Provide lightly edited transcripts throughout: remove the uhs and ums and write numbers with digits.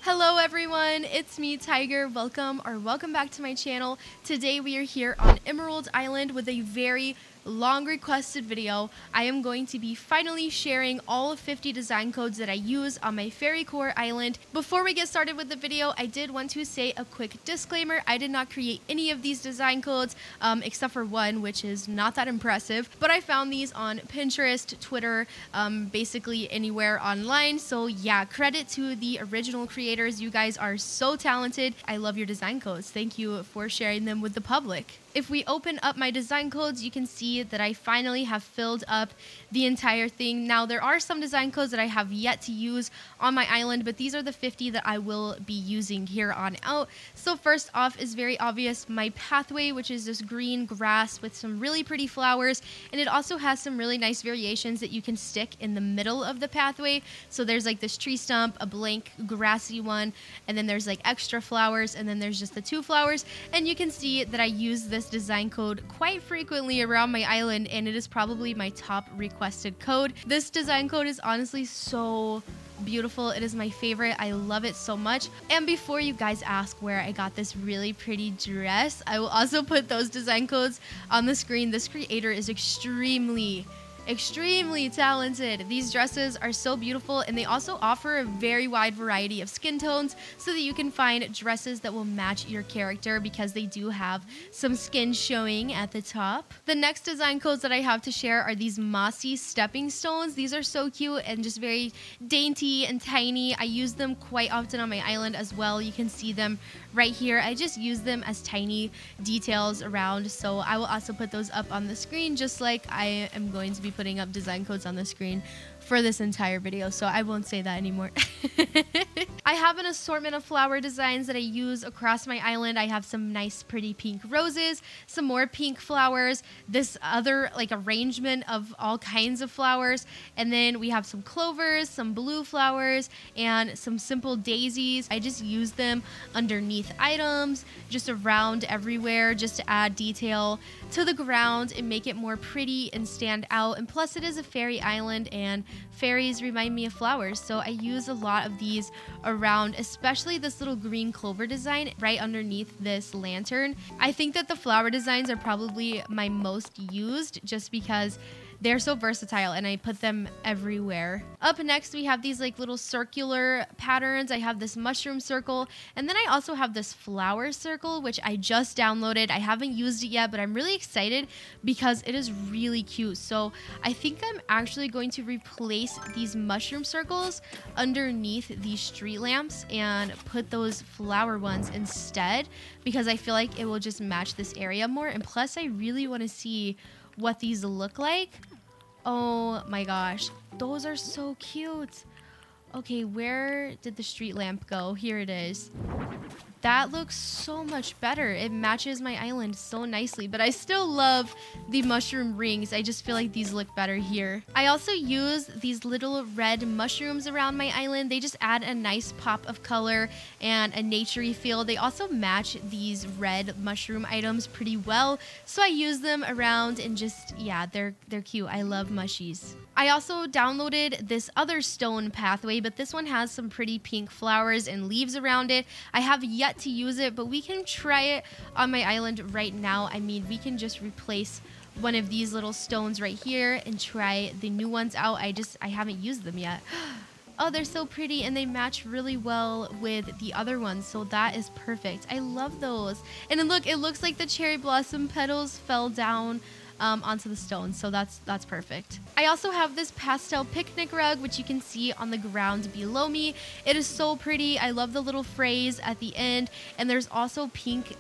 Hello everyone, it's me Tiger. Welcome back to my channel. Today we are here on Emerald Island with a very long requested video. I am going to be finally sharing all 50 design codes that I use on my Fairy Core Island. Before we get started with the video, I did want to say a quick disclaimer. I did not create any of these design codes except for one, which is not that impressive, but I found these on Pinterest, Twitter, basically anywhere online. So yeah, credit to the original creators. You guys are so talented. I love your design codes. Thank you for sharing them with the public. If we open up my design codes, you can see that I finally have filled up the entire thing. Now, there are some design codes that I have yet to use on my island, but these are the 50 that I will be using here on out. So first off is very obvious, my pathway, which is this green grass with some really pretty flowers, and it also has some really nice variations that you can stick in the middle of the pathway. So there's like this tree stump, a blank grassy one, and then there's like extra flowers, and then there's just the 2 flowers, and you can see that I use this design code quite frequently around my island, and it is probably my top requested code. This design code is honestly so beautiful. It is my favorite. I love it so much. And before you guys ask where I got this really pretty dress, I will also put those design codes on the screen. This creator is extremely talented. These dresses are so beautiful, and they also offer a very wide variety of skin tones so that you can find dresses that will match your character, because they do have some skin showing at the top. The next design codes that I have to share are these mossy stepping stones. These are so cute and just very dainty and tiny. I use them quite often on my island as well. You can see them right here. I just use them as tiny details around, so I will also put those up on the screen, just like I am going to be putting up design codes on the screen for this entire video, so I won't say that anymore. I have an assortment of flower designs that I use across my island. I have some nice pretty pink roses, some more pink flowers, this other like arrangement of all kinds of flowers, and then we have some clovers, some blue flowers, and some simple daisies. I just use them underneath items, just around everywhere, just to add detail to the ground and make it more pretty and stand out. And plus it is a fairy island, and fairies remind me of flowers, so I use a lot of these around, especially this little green clover design right underneath this lantern. I think that the flower designs are probably my most used just because they're so versatile and I put them everywhere. Up next, we have these like little circular patterns. I have this mushroom circle, and then I also have this flower circle, which I just downloaded. I haven't used it yet, but I'm really excited because it is really cute. So I think I'm actually going to replace these mushroom circles underneath these street lamps and put those flower ones instead, because I feel like it will just match this area more. And plus, I really want to see what these look like. Oh my gosh, those are so cute. Okay, where did the street lamp go? Here it is. That looks so much better. It matches my island so nicely, but I still love the mushroom rings. I just feel like these look better here. I also use these little red mushrooms around my island. They just add a nice pop of color and a naturey feel. They also match these red mushroom items pretty well, so I use them around, and just, yeah, they're cute. I love mushies. I also downloaded this other stone pathway, but this one has some pretty pink flowers and leaves around it. I have yet to use it, but we can try it on my island right now. I mean, we can just replace one of these little stones right here and try the new ones out. I haven't used them yet. Oh, they're so pretty, and they match really well with the other ones, so that is perfect. I love those. And then look, it looks like the cherry blossom petals fell down onto the stone, so that's perfect. I also have this pastel picnic rug, which you can see on the ground below me. It is so pretty. I love the little phrase at the end, and there's also pink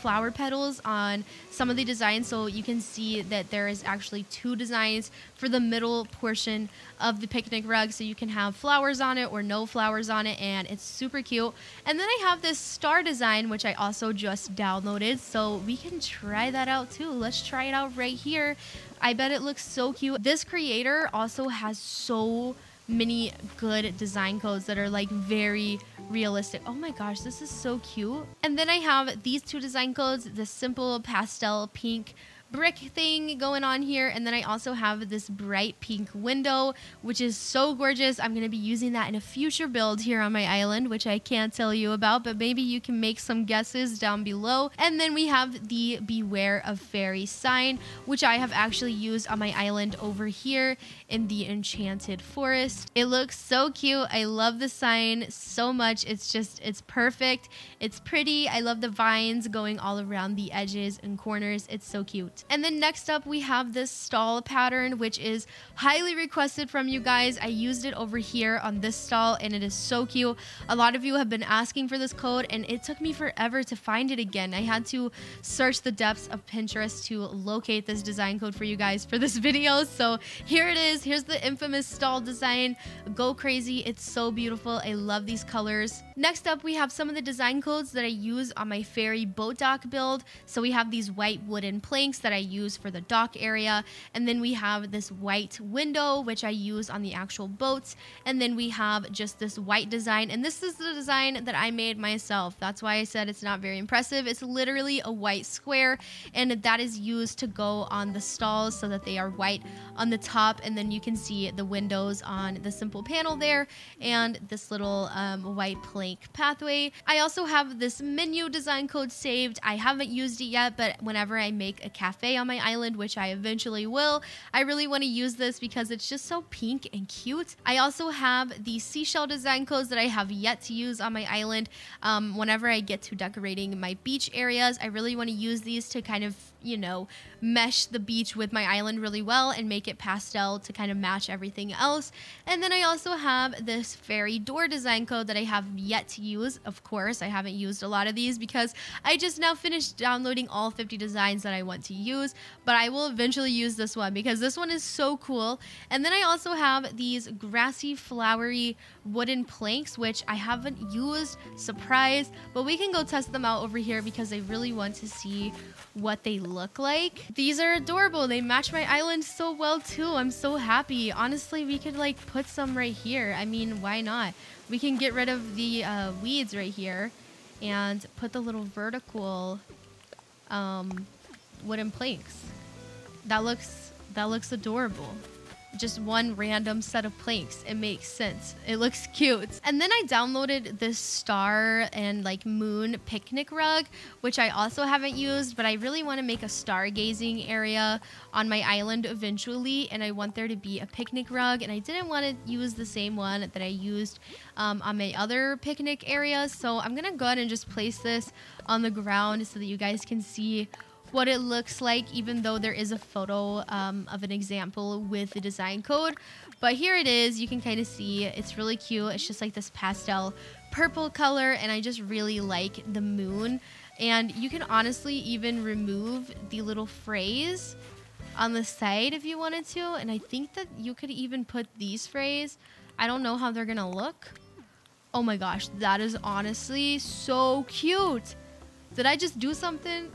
flower petals on some of the designs, so you can see that there is actually 2 designs for the middle portion of the picnic rug, so you can have flowers on it or no flowers on it, and it's super cute. And then I have this star design, which I also just downloaded, so we can try that out too. Let's try it out right here. I bet it looks so cute. This creator also has so many good design codes that are like very realistic. Oh my gosh, this is so cute. And then I have these 2 design codes, the simple pastel pink brick thing going on here. And then I also have this bright pink window, which is so gorgeous. I'm going to be using that in a future build here on my island, which I can't tell you about, but maybe you can make some guesses down below. And then we have the Beware of Fairies sign, which I have actually used on my island over here in the Enchanted Forest. It looks so cute. I love the sign so much. It's perfect. It's pretty. I love the vines going all around the edges and corners. It's so cute. And then next up we have this stall pattern, which is highly requested from you guys. I used it over here on this stall and it is so cute. A lot of you have been asking for this code and it took me forever to find it again. I had to search the depths of Pinterest to locate this design code for you guys for this video. So here it is. Here's the infamous stall design. Go crazy. It's so beautiful. I love these colors. Next up, we have some of the design codes that I use on my fairy boat dock build. So we have these white wooden planks that I use for the dock area. And then we have this white window, which I use on the actual boats. And then we have just this white design. And this is the design that I made myself. That's why I said it's not very impressive. It's literally a white square, and that is used to go on the stalls so that they are white on the top. And then you can see the windows on the simple panel there and this little white plank pathway. I also have this menu design code saved. I haven't used it yet, but whenever I make a cafe on my island, which I eventually will, I really want to use this because it's just so pink and cute. I also have the seashell design codes that I have yet to use on my island. Whenever I get to decorating my beach areas, I really want to use these to kind of, you know, mesh the beach with my island really well and make it pastel to kind of match everything else. And then I also have this fairy door design code that I have yet to use. Of course, I haven't used a lot of these because I just now finished downloading all 50 designs that I want to use, but I will eventually use this one because this one is so cool. And then I also have these grassy, flowery wooden planks, which I haven't used. Surprise, but we can go test them out over here because I really want to see what they look like. These are adorable. They match my island so well too. I'm so happy. Honestly, we could like put some right here. I mean, why not? We can get rid of the weeds right here and put the little vertical wooden planks. That looks adorable. Just one random set of planks. It makes sense. It looks cute. And then I downloaded this star and like moon picnic rug, which I also haven't used, but I really want to make a stargazing area on my island eventually, and I want there to be a picnic rug, and I didn't want to use the same one that I used on my other picnic areas, so I'm gonna go ahead and just place this on the ground so that you guys can see what it looks like, even though there is a photo of an example with the design code. But here it is. You can kind of see it's really cute. It's just like this pastel purple color, and I just really like the moon. And you can honestly even remove the little phrase on the side if you wanted to, and I think that you could even put these phrase. I don't know how they're gonna look. Oh my gosh, that is honestly so cute. Did I just do something?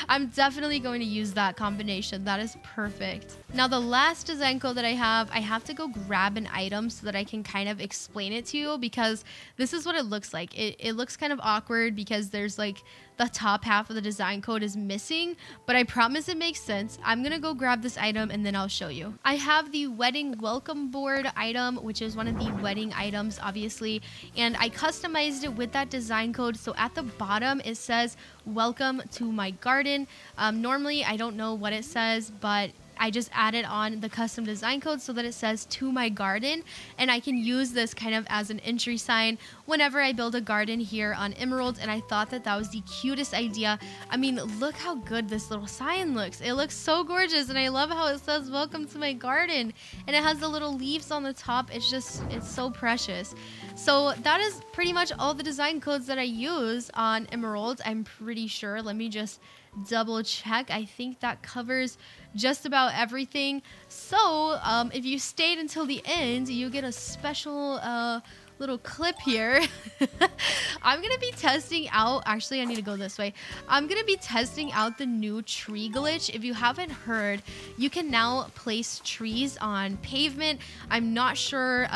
I'm definitely going to use that combination. That is perfect. Now, the last design code that I have to go grab an item so that I can kind of explain it to you, because this is what it looks like. It looks kind of awkward because there's like the top half of the design code is missing, but I promise it makes sense. I'm gonna go grab this item and then I'll show you. I have the wedding welcome board item, which is one of the wedding items, obviously, and I customized it with that design code. So at the bottom, it says, "Welcome to my garden." Normally, I don't know what it says, but I just added on the custom design code so that it says "to my garden," and I can use this kind of as an entry sign whenever I build a garden here on Emerald. And I thought that that was the cutest idea. I mean, look how good this little sign looks. It looks so gorgeous, and I love how it says "Welcome to my garden," and it has the little leaves on the top. It's so precious. So that is pretty much all the design codes that I use on Emerald, I'm pretty sure. Let me just double check. I think that covers just about everything. So if you stayed until the end, you get a special little clip here. I'm gonna be testing out, actually I need to go this way. I'm gonna be testing out the new tree glitch. If you haven't heard, you can now place trees on pavement. I'm not sure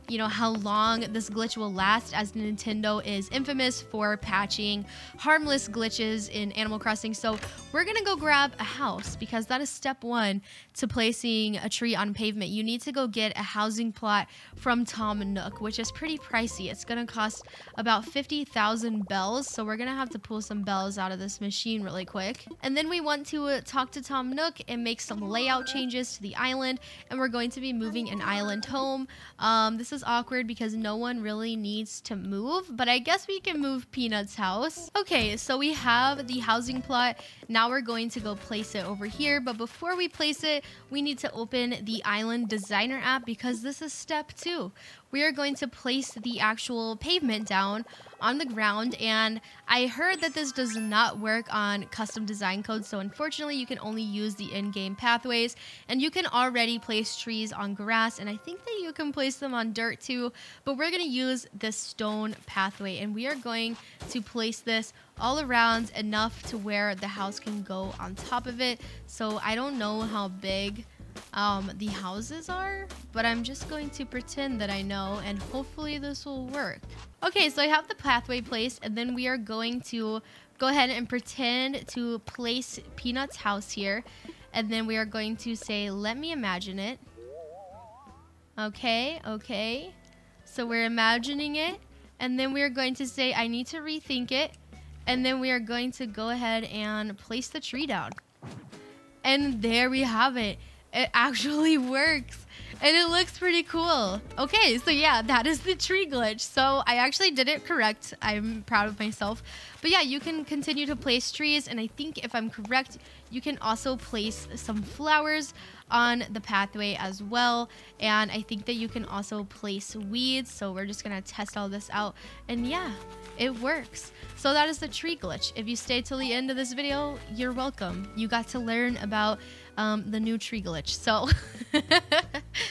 you know, how long this glitch will last, as Nintendo is infamous for patching harmless glitches in Animal Crossing. So we're gonna go grab a house, because that is step one to placing a tree on pavement. You need to go get a housing plot from Tom Nook, which is pretty pricey. It's gonna cost about 50,000 bells, so we're gonna have to pull some bells out of this machine really quick. And then we want to talk to Tom Nook and make some layout changes to the island, and we're going to be moving an island home. This is awkward because no one really needs to move, but I guess we can move Peanut's house. Okay, so we have the housing plot. Now we're going to go place it over here, but before we place it, we need to open the Island Designer app, because this is step two. We are going to place the actual pavement down on the ground, and I heard that this does not work on custom design codes, so unfortunately you can only use the in-game pathways, and you can already place trees on grass, and I think that you can place them on dirt too, but we're going to use the stone pathway, and we are going to place this all around enough to where the house can go on top of it. So I don't know how big the houses are, but I'm just going to pretend that I know, and hopefully this will work. Okay, so I have the pathway placed, and then we are going to go ahead and pretend to place Peanut's house here, and then we are going to say, let me imagine it. Okay, so we're imagining it, and then we are going to say, I need to rethink it, and then we are going to go ahead and place the tree down. And there we have it. It actually works, and it looks pretty cool. Okay, so yeah, that is the tree glitch. So I actually did it correct. I'm proud of myself. But yeah, you can continue to place trees, and I think if I'm correct, you can also place some flowers on the pathway as well, and I think that you can also place weeds. So we're just gonna test all this out, and yeah, it works. So that is the tree glitch. If you stayed till the end of this video, you're welcome. You got to learn about the new tree glitch. So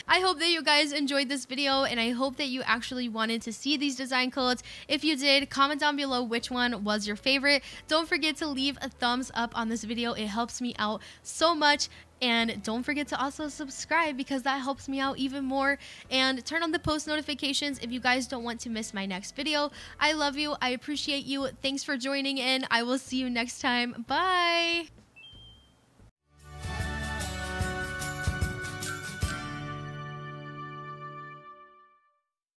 I hope that you guys enjoyed this video, and I hope that you actually wanted to see these design codes. If you did, comment down below which one was your favorite. Don't forget to leave a thumbs up on this video. It helps me out so much. And don't forget to also subscribe, because that helps me out even more. And turn on the post notifications if you guys don't want to miss my next video. I love you. I appreciate you. Thanks for joining in. I will see you next time. Bye.